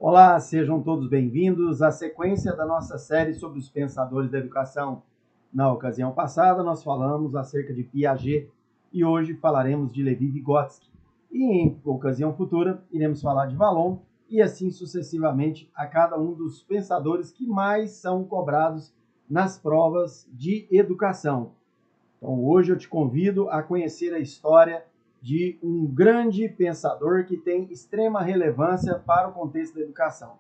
Olá, sejam todos bem-vindos à sequência da nossa série sobre os pensadores da educação. Na ocasião passada, nós falamos acerca de Piaget e hoje falaremos de Levi-Vygotsky. E em ocasião futura, iremos falar de Vallon e assim sucessivamente a cada um dos pensadores que mais são cobrados nas provas de educação. Então, hoje eu te convido a conhecer a história de um grande pensador que tem extrema relevância para o contexto da educação,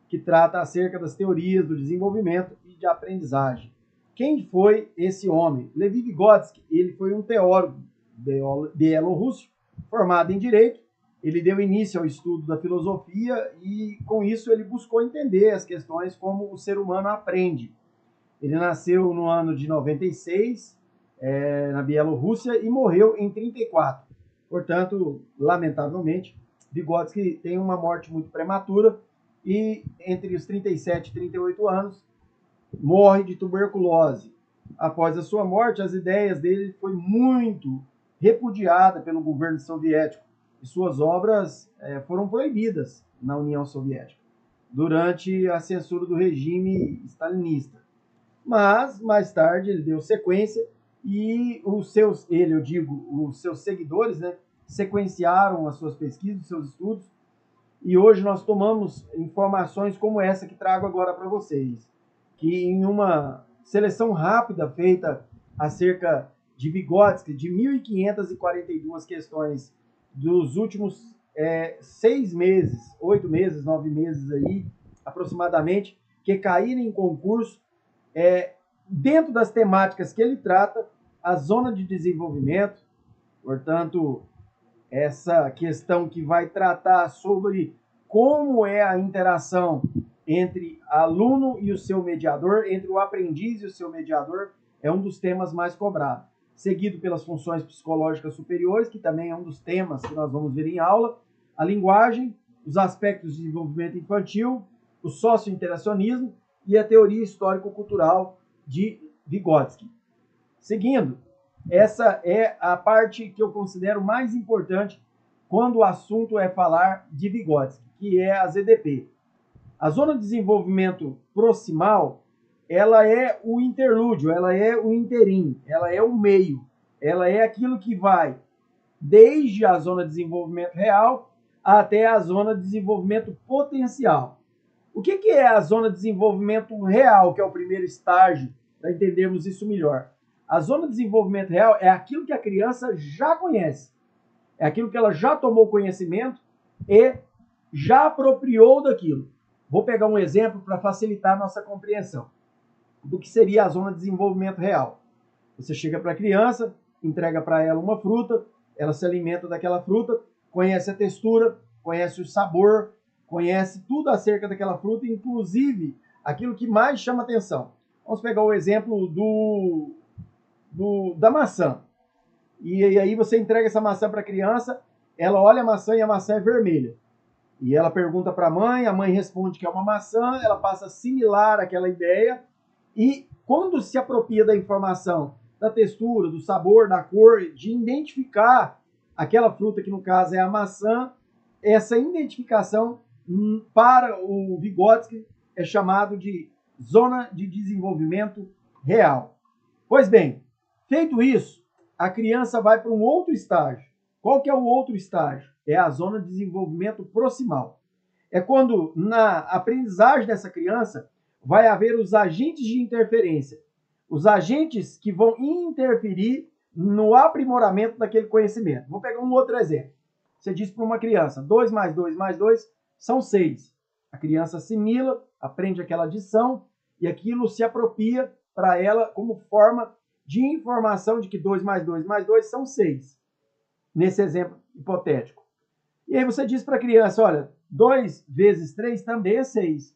que trata acerca das teorias do desenvolvimento e de aprendizagem. Quem foi esse homem? Levi-Vygotsky, ele foi um teórico bielorrusso, formado em Direito. Ele deu início ao estudo da filosofia e, com isso, ele buscou entender as questões como o ser humano aprende. Ele nasceu no ano de 96, na Bielorrússia, e morreu em 34. Portanto, lamentavelmente, Vygotsky tem uma morte muito prematura e entre os 37 e 38 anos morre de tuberculose. Após a sua morte, as ideias dele foi muito repudiada pelo governo soviético e suas obras foram proibidas na União Soviética durante a censura do regime stalinista. Mas mais tarde ele deu sequência e os seus seguidores, né, sequenciaram as suas pesquisas, os seus estudos, e hoje nós tomamos informações como essa que trago agora para vocês, que em uma seleção rápida feita acerca de Vygotsky, de 1.542 questões dos últimos 6 meses, 8 meses, 9 meses aí, aproximadamente, que caíram em concurso, dentro das temáticas que ele trata, a zona de desenvolvimento, portanto, essa questão que vai tratar sobre como é a interação entre aluno e o seu mediador, entre o aprendiz e o seu mediador, é um dos temas mais cobrados. Seguido pelas funções psicológicas superiores, que também é um dos temas que nós vamos ver em aula, a linguagem, os aspectos de desenvolvimento infantil, o socio-interacionismo e a teoria histórico-cultural de Vygotsky. Seguindo, essa é a parte que eu considero mais importante quando o assunto é falar de Vygotsky, que é a ZDP. A zona de desenvolvimento proximal, ela é o interlúdio, ela é o interim, ela é o meio, ela é aquilo que vai desde a zona de desenvolvimento real até a zona de desenvolvimento potencial. O que é a zona de desenvolvimento real, que é o primeiro estágio, para entendermos isso melhor? A zona de desenvolvimento real é aquilo que a criança já conhece, é aquilo que ela já tomou conhecimento e já apropriou daquilo. Vou pegar um exemplo para facilitar a nossa compreensão do que seria a zona de desenvolvimento real. Você chega para a criança, entrega para ela uma fruta, ela se alimenta daquela fruta, conhece a textura, conhece o sabor, conhece tudo acerca daquela fruta, inclusive aquilo que mais chama atenção. Vamos pegar o exemplo da maçã. E aí você entrega essa maçã para a criança, ela olha a maçã e a maçã é vermelha. E ela pergunta para a mãe responde que é uma maçã, ela passa a assimilar aquela ideia e quando se apropria da informação, da textura, do sabor, da cor, de identificar aquela fruta que no caso é a maçã, essa identificação para o Vygotsky é chamado de zona de desenvolvimento real. Pois bem, feito isso, a criança vai para um outro estágio. Qual que é o outro estágio? É a zona de desenvolvimento proximal. É quando na aprendizagem dessa criança vai haver os agentes de interferência, os agentes que vão interferir no aprimoramento daquele conhecimento. Vou pegar um outro exemplo. Você diz para uma criança, 2 mais 2 mais 2 são 6. A criança assimila, aprende aquela adição e aquilo se apropria para ela como forma de informação de que 2 mais 2 mais 2 são 6. Nesse exemplo hipotético. E aí você diz para a criança, olha, 2 vezes 3 também é 6.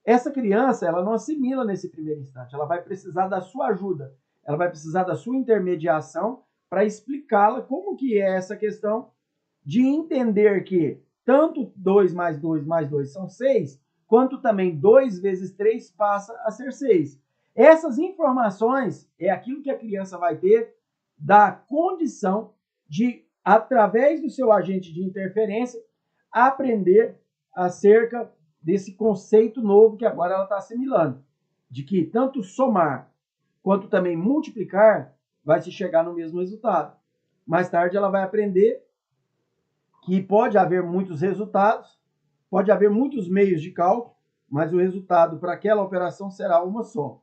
Essa criança, ela não assimila nesse primeiro instante, ela vai precisar da sua ajuda, ela vai precisar da sua intermediação para explicá-la como que é essa questão de entender que tanto 2 mais 2 mais 2 são 6, quanto também 2 vezes 3 passa a ser 6. Essas informações é aquilo que a criança vai ter da condição de, através do seu agente de interferência, aprender acerca desse conceito novo que agora ela está assimilando, de que tanto somar quanto também multiplicar vai se chegar no mesmo resultado. Mais tarde ela vai aprender que pode haver muitos resultados, pode haver muitos meios de cálculo, mas o resultado para aquela operação será uma só.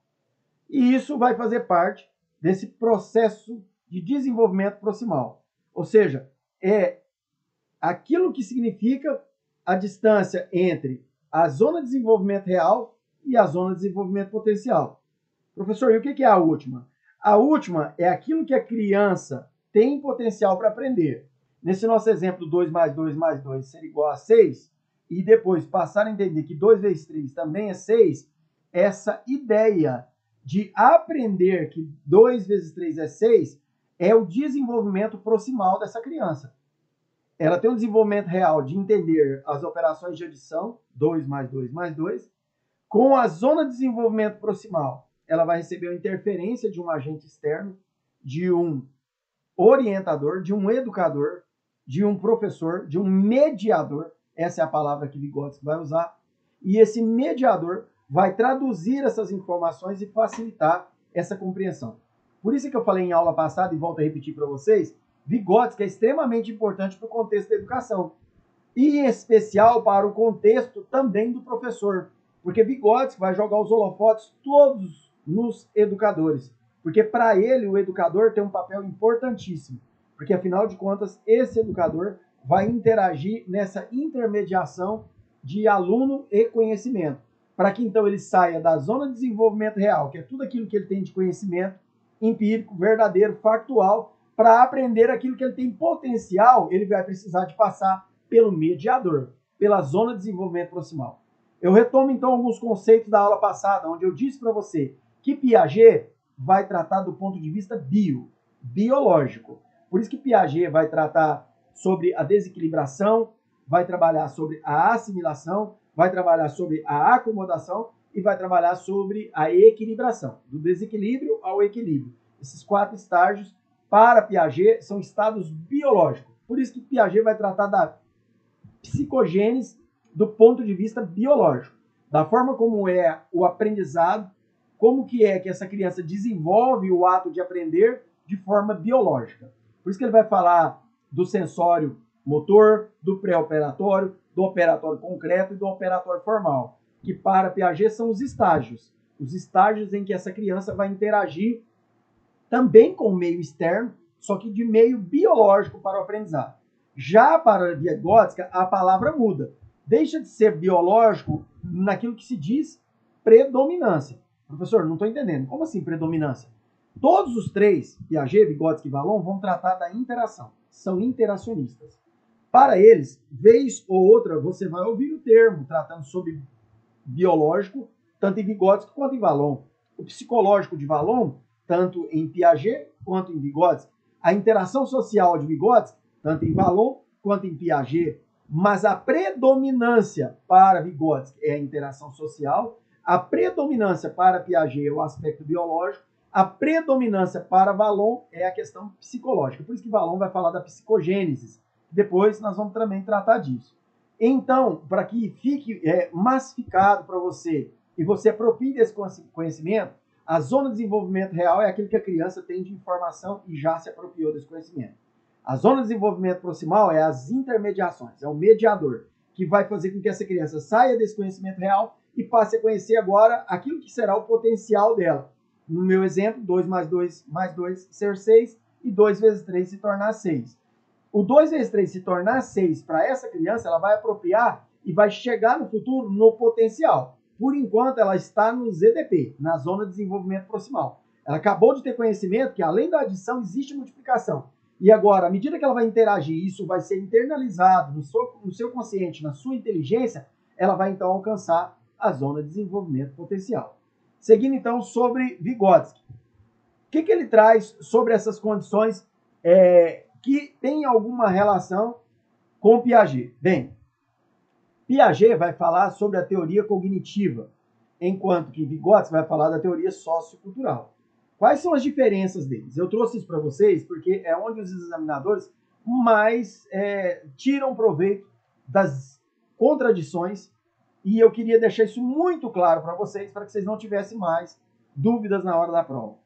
E isso vai fazer parte desse processo de desenvolvimento proximal. Ou seja, é aquilo que significa a distância entre a zona de desenvolvimento real e a zona de desenvolvimento potencial. Professor, e o que é a última? A última é aquilo que a criança tem potencial para aprender. Nesse nosso exemplo, 2 mais 2 mais 2 ser igual a 6, e depois passar a entender que 2 vezes 3 também é 6, essa ideia de aprender que 2 vezes 3 é 6 é o desenvolvimento proximal dessa criança. Ela tem um desenvolvimento real de entender as operações de adição, 2 mais 2 mais 2. Com a zona de desenvolvimento proximal, ela vai receber a interferência de um agente externo, de um orientador, de um educador, de um professor, de um mediador. Essa é a palavra que Vygotsky vai usar. E esse mediador vai traduzir essas informações e facilitar essa compreensão. Por isso que eu falei em aula passada e volto a repetir para vocês, Vygotsky é extremamente importante para o contexto da educação. E em especial para o contexto também do professor. Porque Vygotsky vai jogar os holofotes todos nos educadores. Porque para ele, o educador tem um papel importantíssimo. Porque, afinal de contas, esse educador vai interagir nessa intermediação de aluno e conhecimento. Para que, então, ele saia da zona de desenvolvimento real, que é tudo aquilo que ele tem de conhecimento empírico, verdadeiro, factual, para aprender aquilo que ele tem potencial, ele vai precisar de passar pelo mediador, pela zona de desenvolvimento proximal. Eu retomo, então, alguns conceitos da aula passada, onde eu disse para você que Piaget vai tratar do ponto de vista biológico. Por isso que Piaget vai tratar sobre a desequilibração, vai trabalhar sobre a assimilação, vai trabalhar sobre a acomodação e vai trabalhar sobre a equilibração, do desequilíbrio ao equilíbrio. Esses 4 estágios, para Piaget, são estados biológicos. Por isso que Piaget vai tratar da psicogênese do ponto de vista biológico, da forma como é o aprendizado, como que é que essa criança desenvolve o ato de aprender de forma biológica. Por isso que ele vai falar do sensório motor, do pré-operatório, do operatório concreto e do operatório formal, que para Piaget são os estágios em que essa criança vai interagir também com o meio externo, só que de meio biológico para o aprendizado. Já para Vygotsky, a palavra muda. Deixa de ser biológico naquilo que se diz predominância. Professor, não estou entendendo. Como assim predominância? Todos os 3, Piaget, Vygotsky e Vallon, vão tratar da interação. São interacionistas. Para eles, vez ou outra, você vai ouvir o termo tratando sobre biológico, tanto em Vygotsky quanto em Vallon. O psicológico de Vallon, tanto em Piaget quanto em Vygotsky. A interação social de Vygotsky, tanto em Vallon quanto em Piaget. Mas a predominância para Vygotsky é a interação social, a predominância para Piaget é o aspecto biológico, a predominância para Vallon é a questão psicológica. Por isso que Vallon vai falar da psicogênese. Depois nós vamos também tratar disso. Então, para que fique massificado para você e você aproprie desse conhecimento, a zona de desenvolvimento real é aquilo que a criança tem de informação e já se apropriou desse conhecimento. A zona de desenvolvimento proximal é as intermediações, é o mediador, que vai fazer com que essa criança saia desse conhecimento real e passe a conhecer agora aquilo que será o potencial dela. No meu exemplo, 2 mais 2 mais 2 ser 6 e 2 vezes 3 se tornar 6. O 2 vezes 3 se tornar 6 para essa criança, ela vai apropriar e vai chegar no futuro no potencial. Por enquanto, ela está no ZDP, na zona de desenvolvimento proximal. Ela acabou de ter conhecimento que, além da adição, existe multiplicação. E agora, à medida que ela vai interagir, isso vai ser internalizado no seu consciente, na sua inteligência, ela vai então alcançar a zona de desenvolvimento potencial. Seguindo então sobre Vygotsky. O que ele traz sobre essas condições que tem alguma relação com Piaget? Bem, Piaget vai falar sobre a teoria cognitiva, enquanto que Vygotsky vai falar da teoria sociocultural. Quais são as diferenças deles? Eu trouxe isso para vocês porque é onde os examinadores mais tiram proveito das contradições E eu queria deixar isso muito claro para que vocês não tivessem mais dúvidas na hora da prova.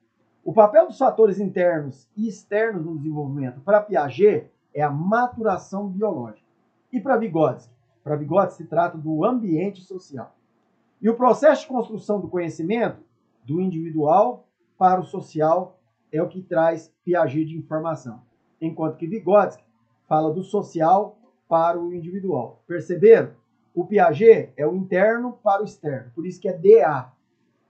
O papel dos fatores internos e externos no desenvolvimento para Piaget é a maturação biológica. E para Vygotsky? Para Vygotsky se trata do ambiente social. E o processo de construção do conhecimento, do individual para o social, é o que traz Piaget de informação. Enquanto que Vygotsky fala do social para o individual. Perceberam? O Piaget é o interno para o externo. Por isso que é DA.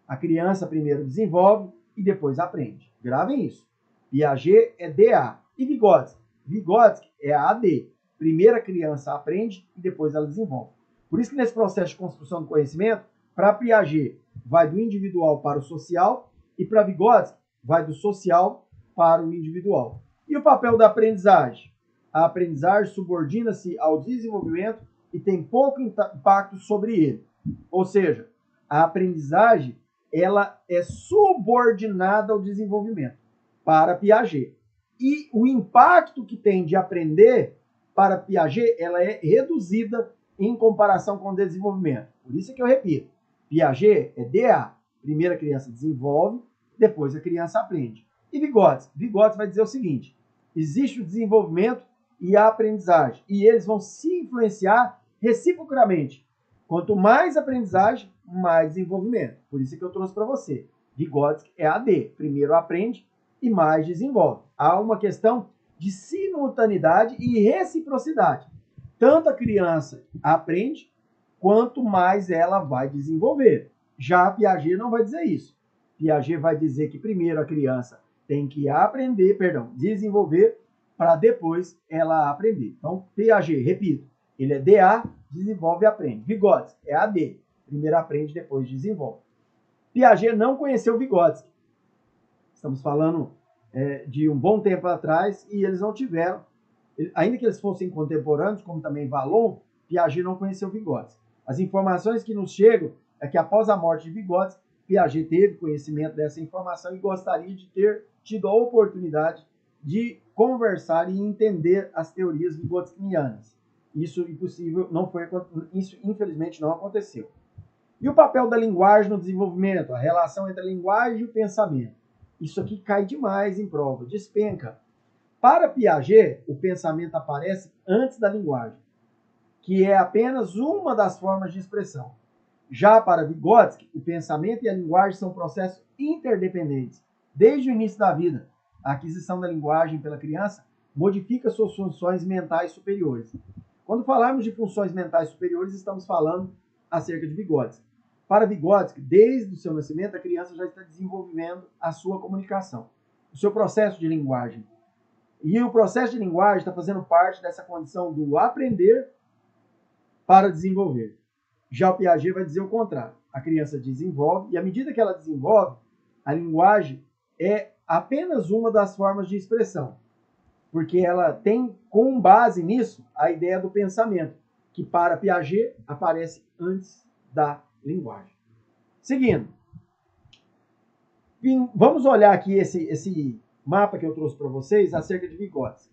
A criança primeiro desenvolve e depois aprende. Gravem isso. Piaget é DA. E Vygotsky? Vygotsky é AD. Primeiro a criança aprende e depois ela desenvolve. Por isso que nesse processo de construção do conhecimento, para Piaget, vai do individual para o social e para Vygotsky, vai do social para o individual. E o papel da aprendizagem? A aprendizagem subordina-se ao desenvolvimento e tem pouco impacto sobre ele. Ou seja, a aprendizagem ela é subordinada ao desenvolvimento para Piaget. E o impacto que tem de aprender para Piaget, ela é reduzida em comparação com o desenvolvimento. Por isso é que eu repito, Piaget é DA. Primeiro a criança desenvolve, depois a criança aprende. E Vygotsky? Vygotsky vai dizer o seguinte, existe o desenvolvimento e a aprendizagem, e eles vão se influenciar reciprocamente. Quanto mais aprendizagem, mais desenvolvimento. Por isso que eu trouxe para você. Vygotsky é AD. Primeiro aprende e mais desenvolve. Há uma questão de simultaneidade e reciprocidade. Tanto a criança aprende, quanto mais ela vai desenvolver. Já Piaget não vai dizer isso. Piaget vai dizer que primeiro a criança tem que desenvolver para depois ela aprender. Então, Piaget, repito, ele é DA, desenvolve e aprende. Vygotsky é AD, primeiro aprende, depois desenvolve. Piaget não conheceu Vygotsky. Estamos falando de um bom tempo atrás e eles não tiveram, ainda que eles fossem contemporâneos, como também Vallon, Piaget não conheceu Vygotsky. As informações que nos chegam é que após a morte de Vygotsky, Piaget teve conhecimento dessa informação e gostaria de ter tido a oportunidade de conversar e entender as teorias vygotskianas. Isso impossível, isso infelizmente não aconteceu. E o papel da linguagem no desenvolvimento, a relação entre a linguagem e o pensamento. Isso aqui cai demais em prova, despenca. Para Piaget, o pensamento aparece antes da linguagem, que é apenas uma das formas de expressão. Já para Vygotsky, o pensamento e a linguagem são processos interdependentes. Desde o início da vida, a aquisição da linguagem pela criança modifica suas funções mentais superiores. Quando falarmos de funções mentais superiores, estamos falando acerca de Vygotsky. Para Vygotsky, desde o seu nascimento, a criança já está desenvolvendo a sua comunicação, o seu processo de linguagem. E o processo de linguagem está fazendo parte dessa condição do aprender para desenvolver. Já o Piaget vai dizer o contrário. A criança desenvolve e, à medida que ela desenvolve, a linguagem é apenas uma das formas de expressão, porque ela tem, com base nisso, a ideia do pensamento, que para Piaget aparece antes da linguagem. Seguindo, vamos olhar aqui esse mapa que eu trouxe para vocês acerca de Vygotsky.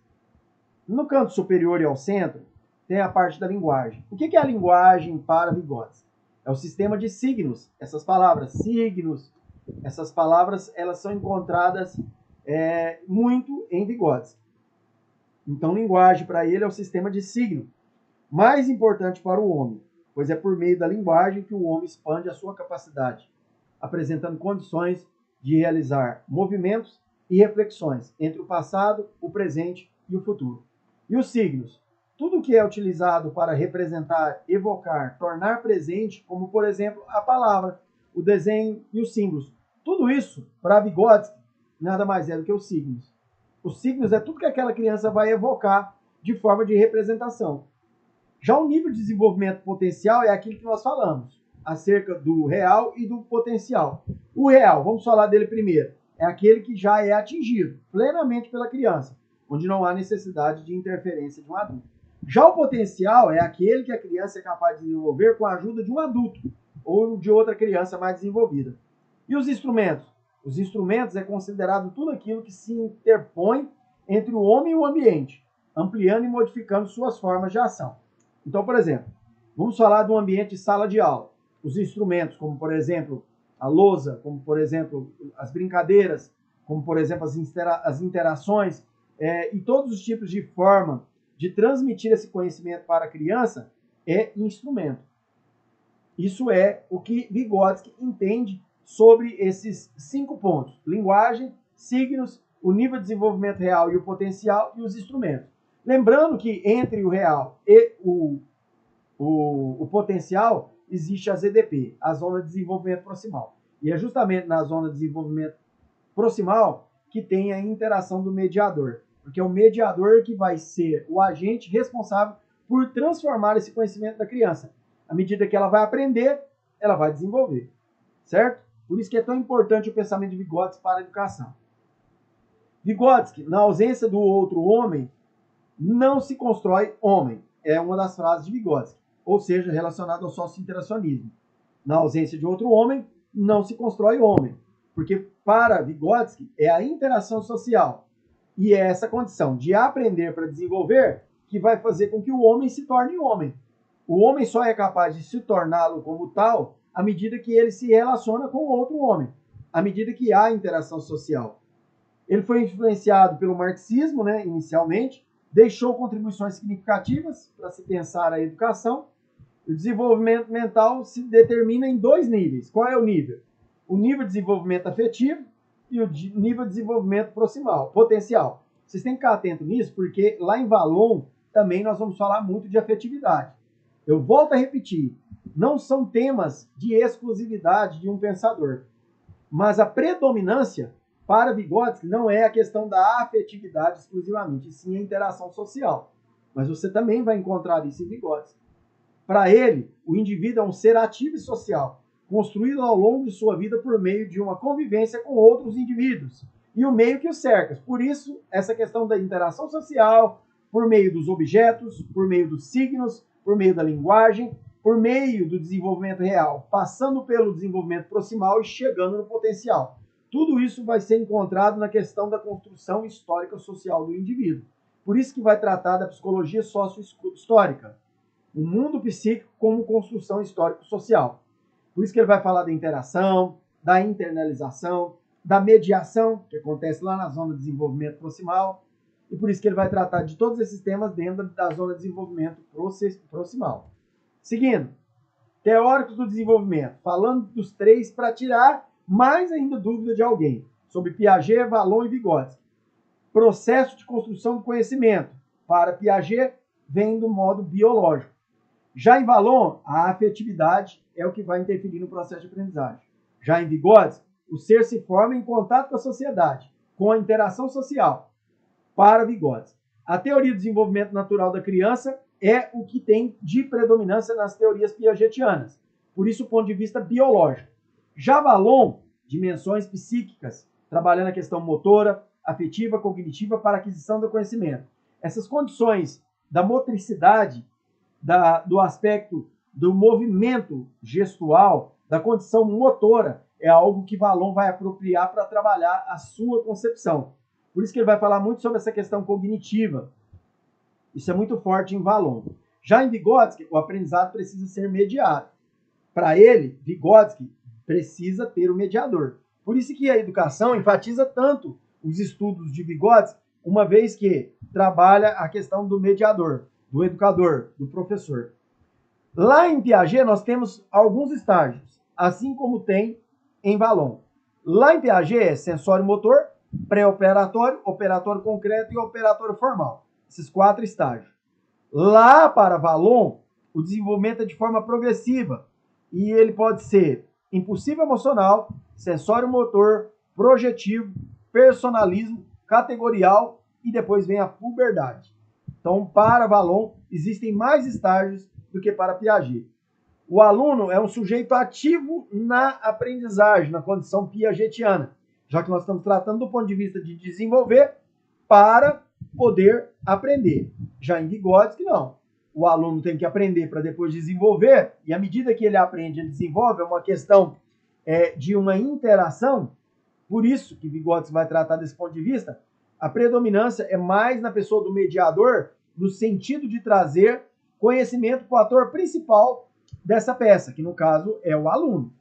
No canto superior e ao centro, tem a parte da linguagem. O que é a linguagem para Vygotsky? É o sistema de signos. Essas palavras, signos, essas palavras, elas são encontradas muito em Vygotsky. Então, linguagem para ele é o sistema de signo mais importante para o homem, pois é por meio da linguagem que o homem expande a sua capacidade, apresentando condições de realizar movimentos e reflexões entre o passado, o presente e o futuro. E os signos? Tudo que é utilizado para representar, evocar, tornar presente, como, por exemplo, a palavra, o desenho e os símbolos. Tudo isso, para Vygotsky, nada mais é do que os signos. Os signos é tudo que aquela criança vai evocar de forma de representação. Já o nível de desenvolvimento potencial é aquilo que nós falamos, acerca do real e do potencial. O real, vamos falar dele primeiro, é aquele que já é atingido plenamente pela criança, onde não há necessidade de interferência de um adulto. Já o potencial é aquele que a criança é capaz de desenvolver com a ajuda de um adulto ou de outra criança mais desenvolvida. E os instrumentos? Os instrumentos é considerado tudo aquilo que se interpõe entre o homem e o ambiente, ampliando e modificando suas formas de ação. Então, por exemplo, Vamos falar do ambiente de sala de aula. Os instrumentos, como por exemplo a lousa, como por exemplo as brincadeiras, como por exemplo as interações, e todos os tipos de forma de transmitir esse conhecimento para a criança é instrumento. Isso é o que Vygotsky entende sobre esses 5 pontos: linguagem, signos, o nível de desenvolvimento real e o potencial e os instrumentos. Lembrando que entre o real e o potencial existe a ZDP, a Zona de Desenvolvimento Proximal. E é justamente na Zona de Desenvolvimento Proximal que tem a interação do mediador, porque é o mediador que vai ser o agente responsável por transformar esse conhecimento da criança. À medida que ela vai aprender, ela vai desenvolver, certo? Por isso que é tão importante o pensamento de Vygotsky para a educação. Vygotsky, na ausência do outro homem, não se constrói homem. É uma das frases de Vygotsky, ou seja, relacionado ao socio-interacionismo. Na ausência de outro homem, não se constrói homem. Porque para Vygotsky é a interação social e é essa condição de aprender para desenvolver que vai fazer com que o homem se torne homem. O homem só é capaz de se torná-lo como tal à medida que ele se relaciona com outro homem, à medida que há interação social. Ele foi influenciado pelo marxismo, né, inicialmente, deixou contribuições significativas para se pensar a educação. O desenvolvimento mental se determina em 2 níveis. Qual é o nível? O nível de desenvolvimento afetivo e o nível de desenvolvimento proximal, potencial. Vocês têm que ficar atentos nisso, porque lá em Vallon também nós vamos falar muito de afetividade. Eu volto a repetir, não são temas de exclusividade de um pensador, mas a predominância para Vygotsky não é a questão da afetividade exclusivamente, e sim a interação social. Mas você também vai encontrar isso em Vygotsky. Para ele, o indivíduo é um ser ativo e social, construído ao longo de sua vida por meio de uma convivência com outros indivíduos e o meio que o cerca. Por isso, essa questão da interação social, por meio dos objetos, por meio dos signos, por meio da linguagem, por meio do desenvolvimento real, passando pelo desenvolvimento proximal e chegando no potencial. Tudo isso vai ser encontrado na questão da construção histórica social do indivíduo. Por isso que vai tratar da psicologia sócio-histórica, o mundo psíquico como construção histórico-social. Por isso que ele vai falar da interação, da internalização, da mediação, que acontece lá na zona de desenvolvimento proximal, e por isso que ele vai tratar de todos esses temas dentro da zona de desenvolvimento proximal. Seguindo, teóricos do desenvolvimento, falando dos 3 para tirar mais ainda dúvida de alguém, sobre Piaget, Vallon e Vygotsky. Processo de construção do conhecimento, para Piaget, vem do modo biológico. Já em Vallon, a afetividade é o que vai interferir no processo de aprendizagem. Já em Vygotsky, o ser se forma em contato com a sociedade, com a interação social. Para Vygotsky, a teoria do desenvolvimento natural da criança é o que tem de predominância nas teorias piagetianas. Por isso, o ponto de vista biológico. Já Vallon, dimensões psíquicas, trabalhando a questão motora, afetiva, cognitiva para aquisição do conhecimento. Essas condições da motricidade, do aspecto do movimento gestual, da condição motora, é algo que Vallon vai apropriar para trabalhar a sua concepção. Por isso que ele vai falar muito sobre essa questão cognitiva. Isso é muito forte em Vallon. Já em Vygotsky, o aprendizado precisa ser mediado. Para ele, Vygotsky precisa ter o mediador. Por isso que a educação enfatiza tanto os estudos de Vygotsky, uma vez que trabalha a questão do mediador, do educador, do professor. Lá em Piaget, nós temos alguns estágios, assim como tem em Vallon. Lá em Piaget é sensório-motor, pré-operatório, operatório concreto e operatório formal. Esses 4 estágios. Lá para Vallon, o desenvolvimento é de forma progressiva e ele pode ser impulsivo emocional, sensório-motor, projetivo, personalismo, categorial e depois vem a puberdade. Então, para Vallon, existem mais estágios do que para Piaget. O aluno é um sujeito ativo na aprendizagem, na condição piagetiana, já que nós estamos tratando do ponto de vista de desenvolver para poder aprender. Já em Vygotsky, não. O aluno tem que aprender para depois desenvolver, e à medida que ele aprende, ele desenvolve, é uma questão de uma interação. Por isso que Vygotsky vai tratar desse ponto de vista, a predominância é mais na pessoa do mediador, no sentido de trazer conhecimento para o ator principal dessa peça, que no caso é o aluno.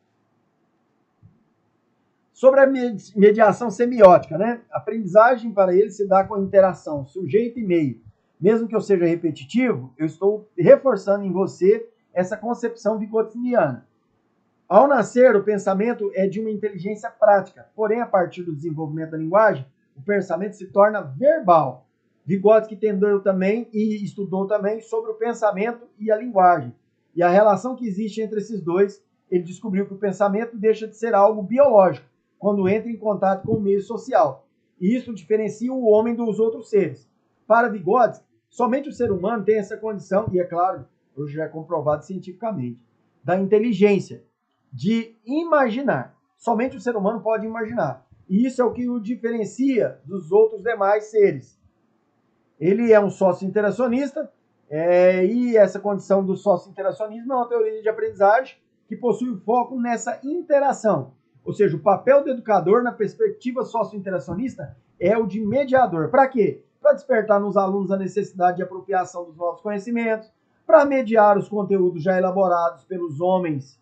Sobre a mediação semiótica, né? A aprendizagem para ele se dá com a interação sujeito e meio. Mesmo que eu seja repetitivo, eu estou reforçando em você essa concepção vygotskyana. Ao nascer, o pensamento é de uma inteligência prática, porém, a partir do desenvolvimento da linguagem, o pensamento se torna verbal. Vygotsky entendeu também e estudou também sobre o pensamento e a linguagem. E a relação que existe entre esses dois, ele descobriu que o pensamento deixa de ser algo biológico quando entra em contato com o meio social. E isso diferencia o homem dos outros seres. Para Vygotsky, somente o ser humano tem essa condição, e é claro, hoje já é comprovado cientificamente, da inteligência, de imaginar. Somente o ser humano pode imaginar. E isso é o que o diferencia dos outros demais seres. Ele é um sócio-interacionista, e essa condição do sócio-interacionismo é uma teoria de aprendizagem que possui foco nessa interação. Ou seja, o papel do educador na perspectiva socio-interacionista é o de mediador. Para quê? Para despertar nos alunos a necessidade de apropriação dos novos conhecimentos, para mediar os conteúdos já elaborados pelos homens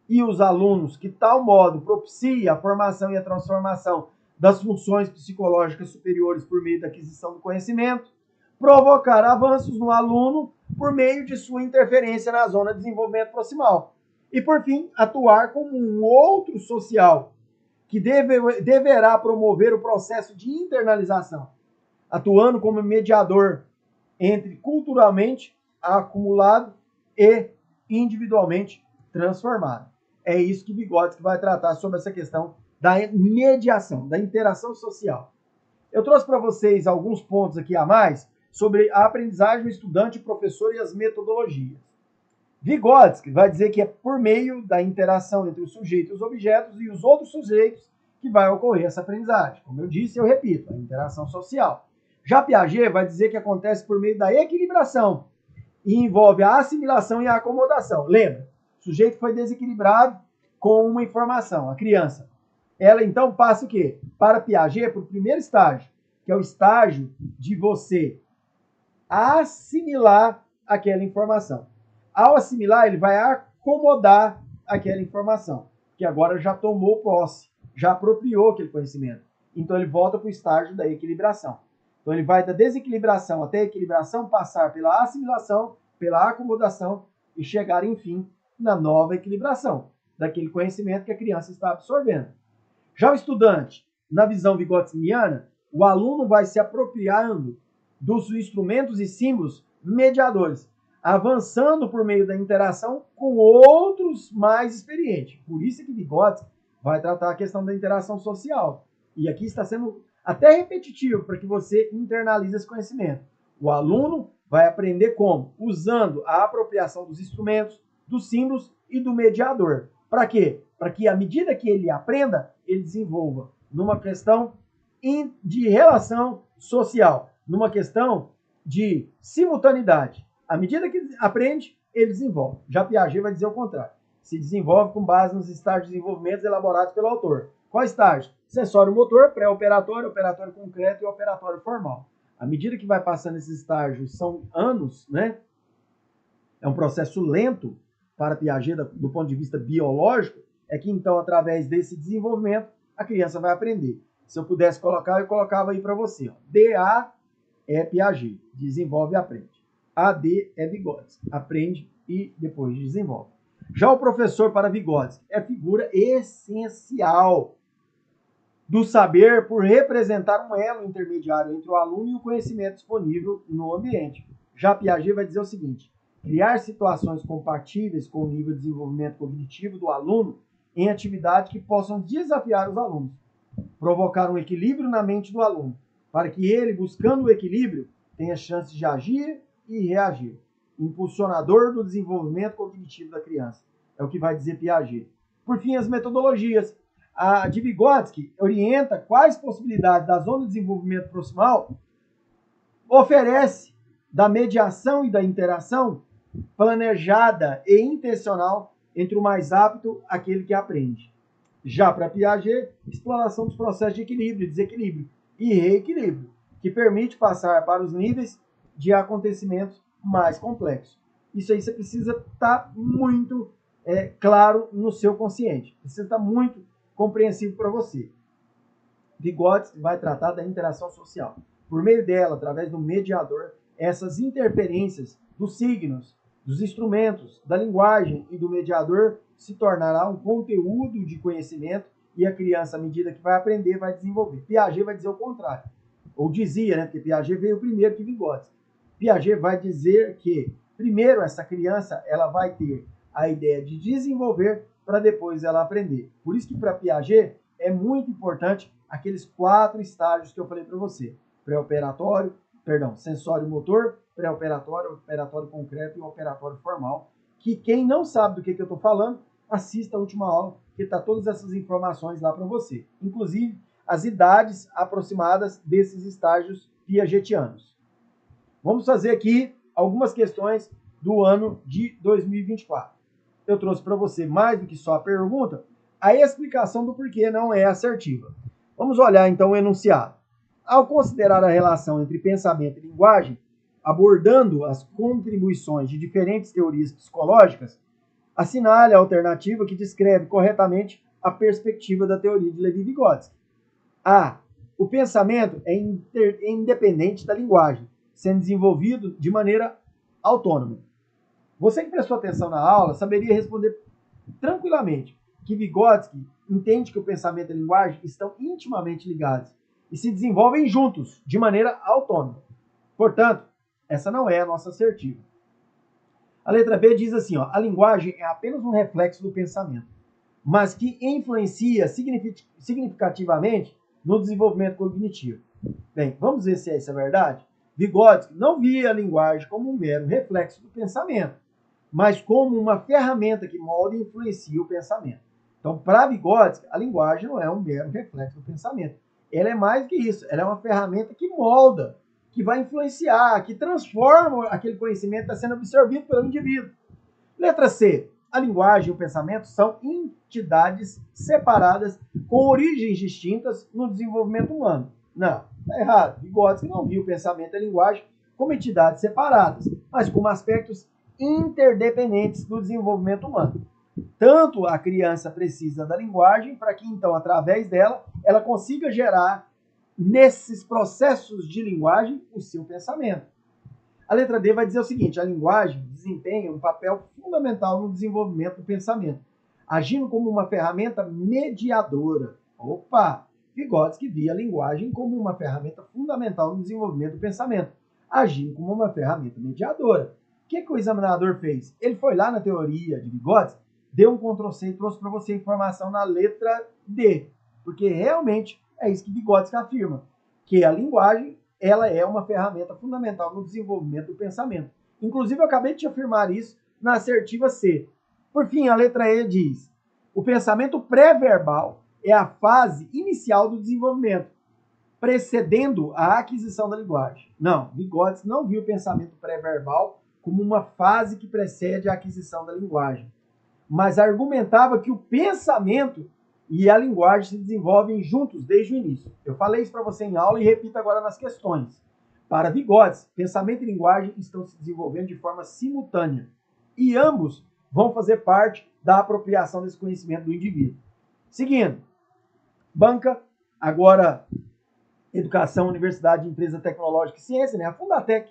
e os alunos, que tal modo propicia a formação e a transformação das funções psicológicas superiores por meio da aquisição do conhecimento, provocar avanços no aluno por meio de sua interferência na zona de desenvolvimento proximal. E, por fim, atuar como um outro social, que deverá promover o processo de internalização, atuando como mediador entre culturalmente acumulado e individualmente transformado. É isso que Vygotsky vai tratar sobre essa questão da mediação, da interação social. Eu trouxe para vocês alguns pontos aqui a mais sobre a aprendizagem do estudante, professor e as metodologias. Vygotsky vai dizer que é por meio da interação entre o sujeito e os objetos e os outros sujeitos que vai ocorrer essa aprendizagem. Como eu disse, eu repito, a interação social. Já Piaget vai dizer que acontece por meio da equilibração e envolve a assimilação e a acomodação. Lembra? O sujeito foi desequilibrado com uma informação, a criança. Ela então passa o quê? Para Piaget, para o primeiro estágio, que é o estágio de você assimilar aquela informação. Ao assimilar, ele vai acomodar aquela informação, que agora já tomou posse, já apropriou aquele conhecimento. Então ele volta para o estágio da equilibração. Então ele vai da desequilibração até a equilibração, passar pela assimilação, pela acomodação e chegar, enfim, na nova equilibração, daquele conhecimento que a criança está absorvendo. Já o estudante, na visão vygotskiana, o aluno vai se apropriando dos instrumentos e símbolos mediadores, avançando por meio da interação com outros mais experientes. Por isso que Vygotsky vai tratar a questão da interação social. E aqui está sendo até repetitivo para que você internalize esse conhecimento. O aluno vai aprender como? Usando a apropriação dos instrumentos, dos símbolos e do mediador. Para quê? Para que, à medida que ele aprenda, ele desenvolva numa questão de relação social, numa questão de simultaneidade. À medida que aprende, ele desenvolve. Já Piaget vai dizer o contrário. Se desenvolve com base nos estágios de desenvolvimento elaborados pelo autor. Qual estágio? Sensório motor, pré-operatório, operatório concreto e operatório formal. À medida que vai passando esses estágios, são anos, né? É um processo lento para Piaget do ponto de vista biológico, é que então, através desse desenvolvimento, a criança vai aprender. Se eu pudesse colocar, eu colocava aí para você. Ó. DA é Piaget, desenvolve e aprende. AD é Vygotsky, aprende e depois desenvolve. Já o professor para Vygotsky é figura essencial do saber por representar um elo intermediário entre o aluno e o conhecimento disponível no ambiente. Já Piaget vai dizer o seguinte: criar situações compatíveis com o nível de desenvolvimento cognitivo do aluno em atividades que possam desafiar os alunos, provocar um equilíbrio na mente do aluno, para que ele, buscando o equilíbrio, tenha chance de agir e reagir. Impulsionador do desenvolvimento cognitivo da criança. É o que vai dizer Piaget. Por fim, as metodologias. A de Vygotsky orienta quais possibilidades da zona de desenvolvimento proximal oferece da mediação e da interação planejada e intencional entre o mais apto aquele que aprende. Já para Piaget, exploração dos processos de equilíbrio, desequilíbrio e reequilíbrio, que permite passar para os níveis de acontecimentos mais complexos. Isso aí você precisa estar muito claro no seu consciente. Precisa estar muito compreensivo para você. Vygotsky vai tratar da interação social. Por meio dela, através do mediador, essas interferências dos signos, dos instrumentos, da linguagem e do mediador se tornará um conteúdo de conhecimento e a criança, à medida que vai aprender, vai desenvolver. Piaget vai dizer o contrário. Ou dizia, né? Porque Piaget veio primeiro que Vygotsky. Piaget vai dizer que, primeiro, essa criança ela vai ter a ideia de desenvolver para depois ela aprender. Por isso que para Piaget é muito importante aqueles 4 estágios que eu falei para você. Pré-operatório, sensório motor, pré-operatório, operatório concreto e operatório formal. Que quem não sabe do que eu estou falando, assista a última aula, que está todas essas informações lá para você. Inclusive, as idades aproximadas desses estágios piagetianos. Vamos fazer aqui algumas questões do ano de 2024. Eu trouxe para você, mais do que só a pergunta, a explicação do porquê não é assertiva. Vamos olhar então o enunciado. Ao considerar a relação entre pensamento e linguagem, abordando as contribuições de diferentes teorias psicológicas, assinale a alternativa que descreve corretamente a perspectiva da teoria de Levi-Vygotsky. A. O pensamento é independente da linguagem, sendo desenvolvido de maneira autônoma. Você que prestou atenção na aula saberia responder tranquilamente que Vygotsky entende que o pensamento e a linguagem estão intimamente ligados e se desenvolvem juntos, de maneira autônoma. Portanto, essa não é a nossa assertiva. A letra B diz assim, a linguagem é apenas um reflexo do pensamento, mas que influencia significativamente no desenvolvimento cognitivo. Bem, vamos ver se isso é verdade? Vygotsky não via a linguagem como um mero reflexo do pensamento, mas como uma ferramenta que molda e influencia o pensamento. Então, para Vygotsky, a linguagem não é um mero reflexo do pensamento. Ela é mais do que isso. Ela é uma ferramenta que molda, que vai influenciar, que transforma aquele conhecimento que está sendo absorvido pelo indivíduo. Letra C. A linguagem e o pensamento são entidades separadas com origens distintas no desenvolvimento humano. Não, está errado. Vygotsky não viu o pensamento e a linguagem como entidades separadas, mas como aspectos interdependentes do desenvolvimento humano. Tanto a criança precisa da linguagem para que, então, através dela, ela consiga gerar, nesses processos de linguagem, o seu pensamento. A letra D vai dizer o seguinte, a linguagem desempenha um papel fundamental no desenvolvimento do pensamento, agindo como uma ferramenta mediadora. Opa! Vygotsky via a linguagem como uma ferramenta fundamental no desenvolvimento do pensamento, agindo como uma ferramenta mediadora. O que o examinador fez? Ele foi lá na teoria de Vygotsky, deu um Ctrl+C e trouxe para você informação na letra D, porque realmente é isso que Vygotsky afirma, que a linguagem ela é uma ferramenta fundamental no desenvolvimento do pensamento. Inclusive, eu acabei de te afirmar isso na assertiva C. Por fim, a letra E diz, o pensamento pré-verbal é a fase inicial do desenvolvimento, precedendo a aquisição da linguagem. Não, Vygotsky não viu o pensamento pré-verbal como uma fase que precede a aquisição da linguagem, mas argumentava que o pensamento e a linguagem se desenvolvem juntos desde o início. Eu falei isso para você em aula e repito agora nas questões. Para Vygotsky, pensamento e linguagem estão se desenvolvendo de forma simultânea e ambos vão fazer parte da apropriação desse conhecimento do indivíduo. Seguindo, banca, agora Educação, Universidade, Empresa Tecnológica e Ciência, né? A Fundatec,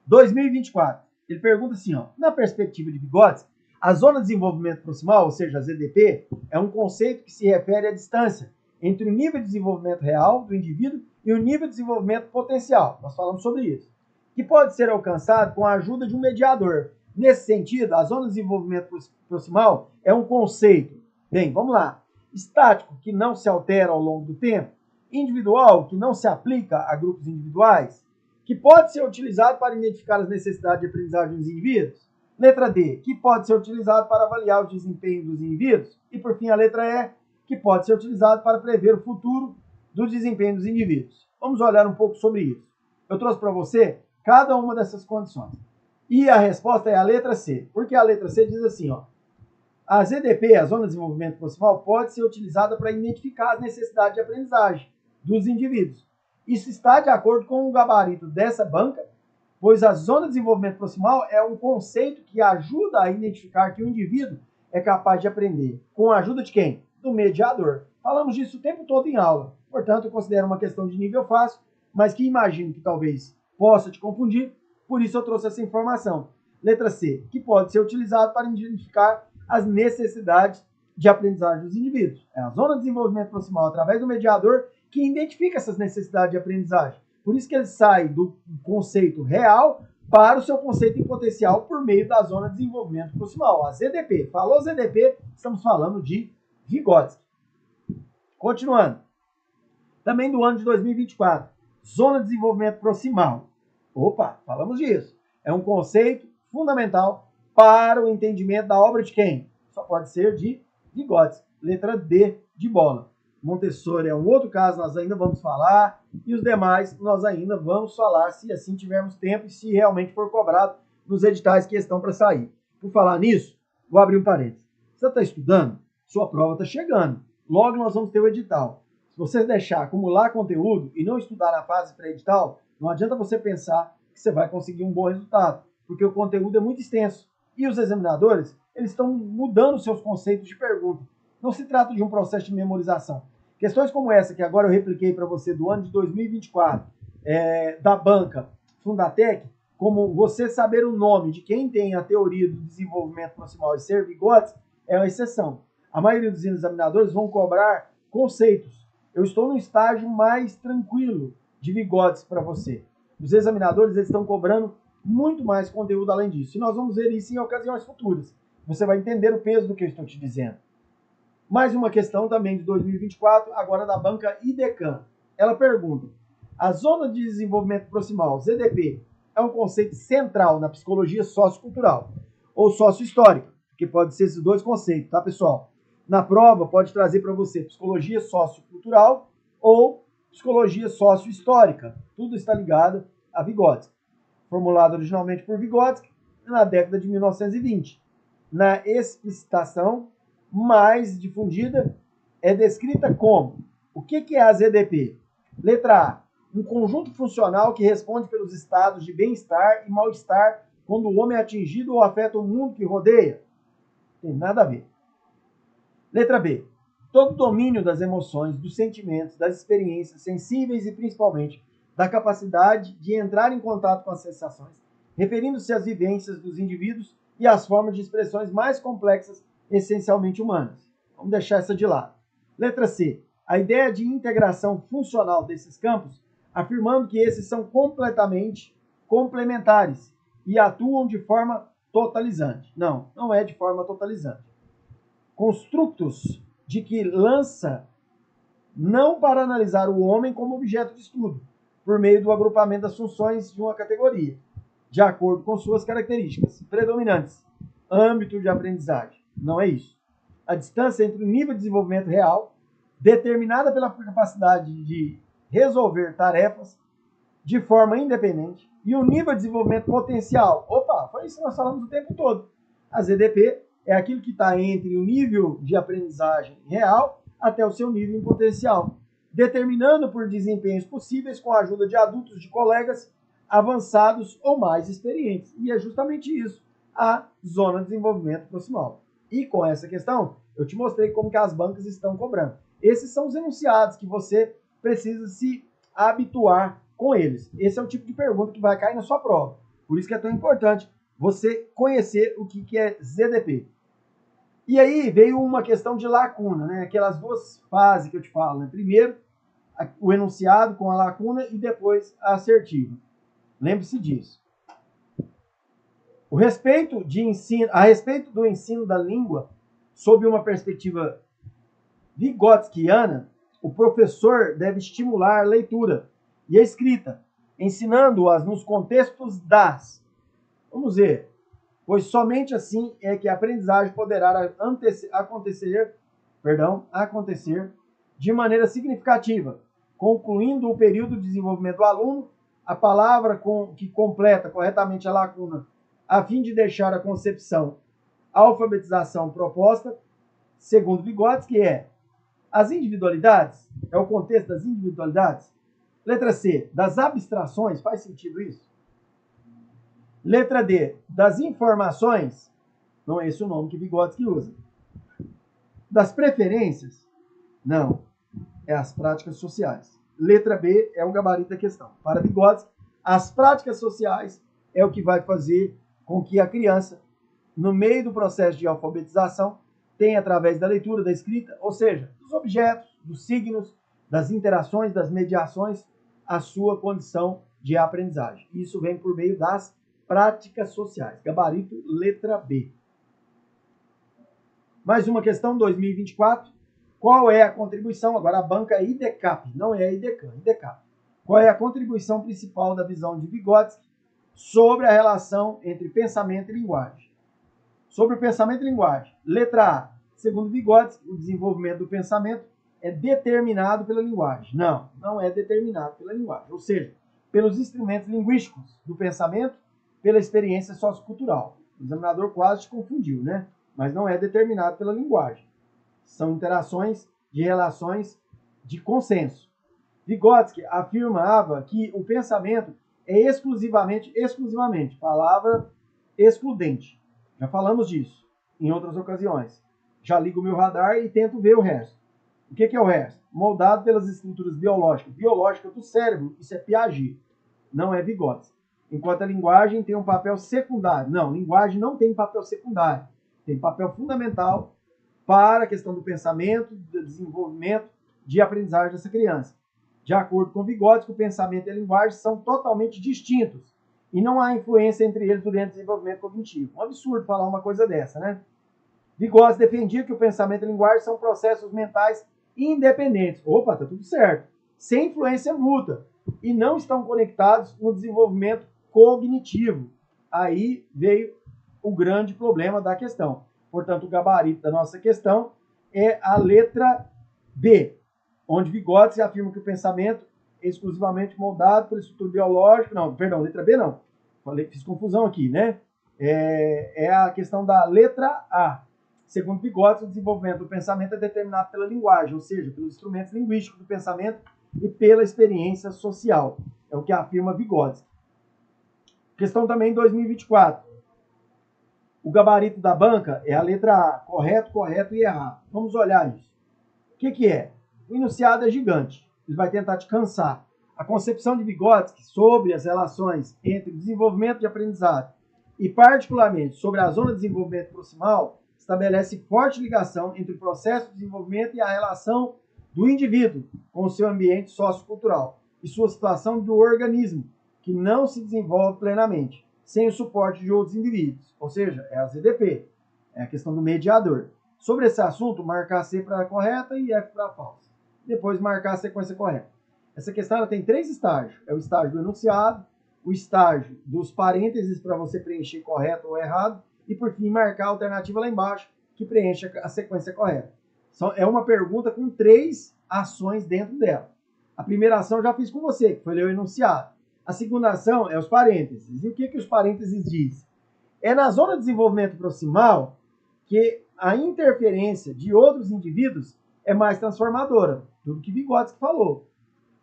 2024. Ele pergunta assim, na perspectiva de Vygotsky, a zona de desenvolvimento proximal, ou seja, a ZDP, é um conceito que se refere à distância entre o nível de desenvolvimento real do indivíduo e o nível de desenvolvimento potencial. Nós falamos sobre isso. Que pode ser alcançado com a ajuda de um mediador. Nesse sentido, a zona de desenvolvimento proximal é um conceito, bem, vamos lá, estático, que não se altera ao longo do tempo, individual, que não se aplica a grupos individuais, que pode ser utilizado para identificar as necessidades de aprendizagem dos indivíduos. Letra D, que pode ser utilizado para avaliar o desempenho dos indivíduos. E, por fim, a letra E, que pode ser utilizado para prever o futuro do desempenho dos indivíduos. Vamos olhar um pouco sobre isso. Eu trouxe para você cada uma dessas condições. E a resposta é a letra C, porque a letra C diz assim, a ZDP, a Zona de Desenvolvimento Proximal, pode ser utilizada para identificar as necessidades de aprendizagem dos indivíduos. Isso está de acordo com o gabarito dessa banca pois a zona de desenvolvimento proximal é um conceito que ajuda a identificar que o indivíduo é capaz de aprender. Com a ajuda de quem? Do mediador. Falamos disso o tempo todo em aula. Portanto, eu considero uma questão de nível fácil, mas que imagino que talvez possa te confundir, por isso eu trouxe essa informação. Letra C, que pode ser utilizado para identificar as necessidades de aprendizagem dos indivíduos. É a zona de desenvolvimento proximal, através do mediador, que identifica essas necessidades de aprendizagem. Por isso que ele sai do conceito real para o seu conceito em potencial por meio da zona de desenvolvimento proximal, a ZDP. Falou ZDP, estamos falando de Vygotsky. Continuando. Também do ano de 2024. Zona de desenvolvimento proximal. Opa, falamos disso. É um conceito fundamental para o entendimento da obra de quem? Só pode ser de Vygotsky. Letra D de bola. Montessori é um outro caso, nós ainda vamos falar, e os demais nós ainda vamos falar, se assim tivermos tempo e se realmente for cobrado nos editais que estão para sair. Por falar nisso, vou abrir um parênteses. Você está estudando? Sua prova está chegando. Logo nós vamos ter o edital. Se você deixar acumular conteúdo e não estudar na fase pré-edital, não adianta você pensar que você vai conseguir um bom resultado, porque o conteúdo é muito extenso. E os examinadores, eles estão mudando seus conceitos de pergunta. Não se trata de um processo de memorização. Questões como essa que agora eu repliquei para você do ano de 2024, da banca Fundatec, como você saber o nome de quem tem a teoria do desenvolvimento proximal e ser Vygotsky, é uma exceção. A maioria dos examinadores vão cobrar conceitos. Eu estou no estágio mais tranquilo de Vygotsky para você. Os examinadores eles estão cobrando muito mais conteúdo além disso. E nós vamos ver isso em ocasiões futuras. Você vai entender o peso do que eu estou te dizendo. Mais uma questão também de 2024, agora da banca IDECAN. Ela pergunta: a zona de desenvolvimento proximal, ZDP, é um conceito central na psicologia sociocultural ou sociohistórica, que pode ser esses dois conceitos, tá, pessoal? Na prova, pode trazer para você psicologia sociocultural ou psicologia sociohistórica. Tudo está ligado a Vygotsky. Formulado originalmente por Vygotsky na década de 1920. Na explicitação mais difundida, é descrita como: o que é a ZDP? Letra A, um conjunto funcional que responde pelos estados de bem-estar e mal-estar quando o homem é atingido ou afeta o mundo que rodeia. Tem nada a ver. Letra B, todo domínio das emoções, dos sentimentos, das experiências sensíveis e principalmente da capacidade de entrar em contato com as sensações, referindo-se às vivências dos indivíduos e às formas de expressões mais complexas essencialmente humanas. Vamos deixar essa de lado. Letra C. A ideia de integração funcional desses campos, afirmando que esses são completamente complementares e atuam de forma totalizante. Não, não é de forma totalizante. Construtos de que lança não para analisar o homem como objeto de estudo, por meio do agrupamento das funções de uma categoria, de acordo com suas características predominantes, âmbito de aprendizagem. Não é isso. A distância entre o nível de desenvolvimento real, determinada pela capacidade de resolver tarefas de forma independente, e o nível de desenvolvimento potencial. Opa, foi isso que nós falamos o tempo todo. A ZDP é aquilo que está entre o nível de aprendizagem real até o seu nível em potencial, determinando por desempenhos possíveis com a ajuda de adultos, de colegas avançados ou mais experientes. E é justamente isso a zona de desenvolvimento proximal. E com essa questão, eu te mostrei como que as bancas estão cobrando. Esses são os enunciados que você precisa se habituar com eles. Esse é o tipo de pergunta que vai cair na sua prova. Por isso que é tão importante você conhecer o que é ZDP. E aí veio uma questão de lacuna, né? Aquelas duas fases que eu te falo, né? Primeiro, o enunciado com a lacuna e depois a assertiva. Lembre-se disso. A respeito do ensino da língua, sob uma perspectiva vygotskiana, o professor deve estimular a leitura e a escrita, ensinando-as nos contextos das. Vamos ver. Pois somente assim é que a aprendizagem poderá acontecer de maneira significativa, concluindo o período de desenvolvimento do aluno, a palavra que completa corretamente a lacuna, a fim de deixar a concepção, a alfabetização proposta, segundo Vygotsky, é as individualidades, é o contexto das individualidades. Letra C, das abstrações, faz sentido isso? Letra D, das informações, não é esse o nome que Vygotsky usa. Das preferências, não, é as práticas sociais. Letra B é o gabarito da questão. Para Vygotsky, as práticas sociais é o que vai fazer com que a criança, no meio do processo de alfabetização, tenha, através da leitura, da escrita, ou seja, dos objetos, dos signos, das interações, das mediações, a sua condição de aprendizagem. Isso vem por meio das práticas sociais. Gabarito, letra B. Mais uma questão, 2024. Qual é a contribuição? Agora a banca é IDECAP, não é IDECAM, IDECAP. Qual é a contribuição principal da visão de Vygotsky sobre a relação entre pensamento e linguagem? Sobre o pensamento e linguagem. Letra A. Segundo Vygotsky, o desenvolvimento do pensamento é determinado pela linguagem. Não, não é determinado pela linguagem. Ou seja, pelos instrumentos linguísticos do pensamento, pela experiência sociocultural. O examinador quase te confundiu, né? Mas não é determinado pela linguagem. São interações de relações de consenso. Vygotsky afirmava que o pensamento é exclusivamente, palavra excludente. Já falamos disso em outras ocasiões. Já ligo o meu radar e tento ver o resto. O que é o resto? Moldado pelas estruturas biológicas do cérebro. Isso é Piaget, não é Vygotsky. Enquanto a linguagem tem um papel secundário. Não, linguagem não tem papel secundário. Tem papel fundamental para a questão do pensamento, do desenvolvimento, de aprendizagem dessa criança. De acordo com Vygotsky, o pensamento e a linguagem são totalmente distintos e não há influência entre eles durante o desenvolvimento cognitivo. Um absurdo falar uma coisa dessa, né? Vygotsky defendia que o pensamento e a linguagem são processos mentais independentes. Opa, tá tudo certo. Sem influência mútua e não estão conectados no desenvolvimento cognitivo. Aí veio o grande problema da questão. Portanto, o gabarito da nossa questão é a letra B, onde Vygotsky afirma que o pensamento é exclusivamente moldado pela estrutura biológica. Não, perdão, letra B não. Fiz confusão aqui, né? É a questão da letra A. Segundo Vygotsky, o desenvolvimento do pensamento é determinado pela linguagem, ou seja, pelos instrumentos linguísticos do pensamento e pela experiência social. É o que afirma Vygotsky. Questão também 2024. O gabarito da banca é a letra A, correto, correto e errado. Vamos olhar isso. O que é? O enunciado é gigante. Ele vai tentar te cansar. A concepção de Vygotsky sobre as relações entre o desenvolvimento de aprendizado e, particularmente, sobre a zona de desenvolvimento proximal, estabelece forte ligação entre o processo de desenvolvimento e a relação do indivíduo com o seu ambiente sociocultural e sua situação do organismo, que não se desenvolve plenamente sem o suporte de outros indivíduos, ou seja, é a ZDP, é a questão do mediador. Sobre esse assunto, marcar C para a correta e F para a falsa. Depois marcar a sequência correta. Essa questão ela tem 3 estágios. É o estágio do enunciado, o estágio dos parênteses para você preencher correto ou errado, e por fim marcar a alternativa lá embaixo, que preenche a sequência correta. É uma pergunta com 3 ações dentro dela. A primeira ação eu já fiz com você, que foi ler o enunciado. A segunda ação é os parênteses. E o que os parênteses dizem? É na zona de desenvolvimento proximal que a interferência de outros indivíduos é mais transformadora. Tudo que Vygotsky falou.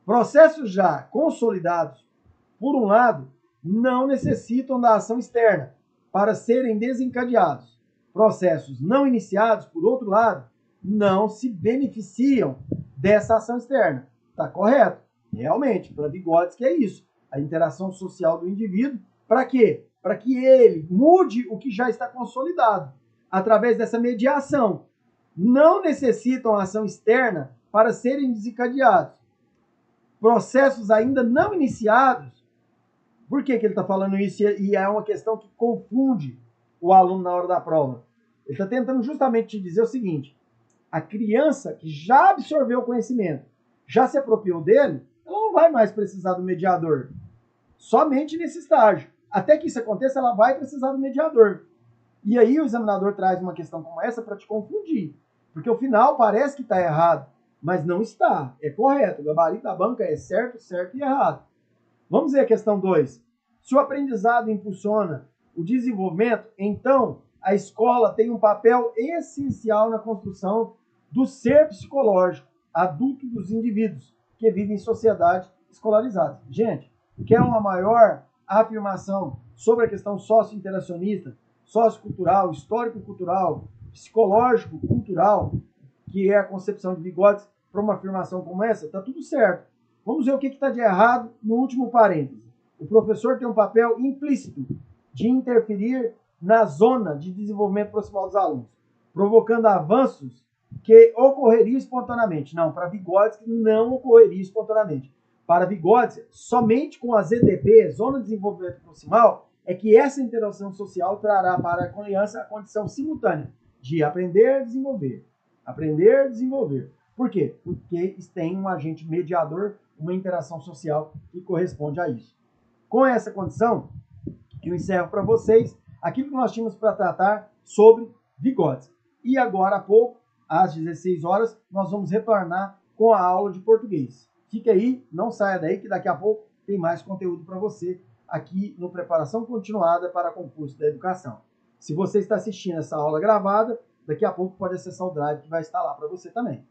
Processos já consolidados, por um lado, não necessitam da ação externa para serem desencadeados. Processos não iniciados, por outro lado, não se beneficiam dessa ação externa. Está correto? Realmente, para Vygotsky é isso. A interação social do indivíduo, para quê? Para que ele mude o que já está consolidado, através dessa mediação. Não necessitam ação externa para serem desencadeados. Processos ainda não iniciados. Por que ele está falando isso? E é uma questão que confunde o aluno na hora da prova. Ele está tentando justamente te dizer o seguinte: a criança que já absorveu o conhecimento, já se apropriou dele, ela não vai mais precisar do mediador. Somente nesse estágio. Até que isso aconteça, ela vai precisar do mediador. E aí o examinador traz uma questão como essa para te confundir. Porque o final parece que está errado, mas não está. É correto. O gabarito da banca é certo, certo e errado. Vamos ver a questão 2. Se o aprendizado impulsiona o desenvolvimento, então a escola tem um papel essencial na construção do ser psicológico adulto dos indivíduos que vivem em sociedade escolarizada. Gente, quer uma maior afirmação sobre a questão socio-interacionista, sociocultural, histórico-cultural, psicológico-cultural, que é a concepção de Vygotsky para uma afirmação como essa, está tudo certo. Vamos ver o que está de errado no último parêntese. O professor tem um papel implícito de interferir na zona de desenvolvimento proximal dos alunos, provocando avanços que ocorreriam espontaneamente. Não, para Vygotsky não ocorreria espontaneamente. Para Vygotsky, somente com a ZDP, Zona de Desenvolvimento Proximal, é que essa interação social trará para a criança a condição simultânea de aprender e desenvolver. Aprender e desenvolver. Por quê? Porque tem um agente mediador, uma interação social que corresponde a isso. Com essa condição, eu encerro para vocês aquilo que nós tínhamos para tratar sobre Vygotsky. E agora há pouco, às 16 horas, nós vamos retornar com a aula de português. Fique aí, não saia daí, que daqui a pouco tem mais conteúdo para você aqui no Preparação Continuada para Concurso da Educação. Se você está assistindo essa aula gravada, daqui a pouco pode acessar o Drive que vai estar lá para você também.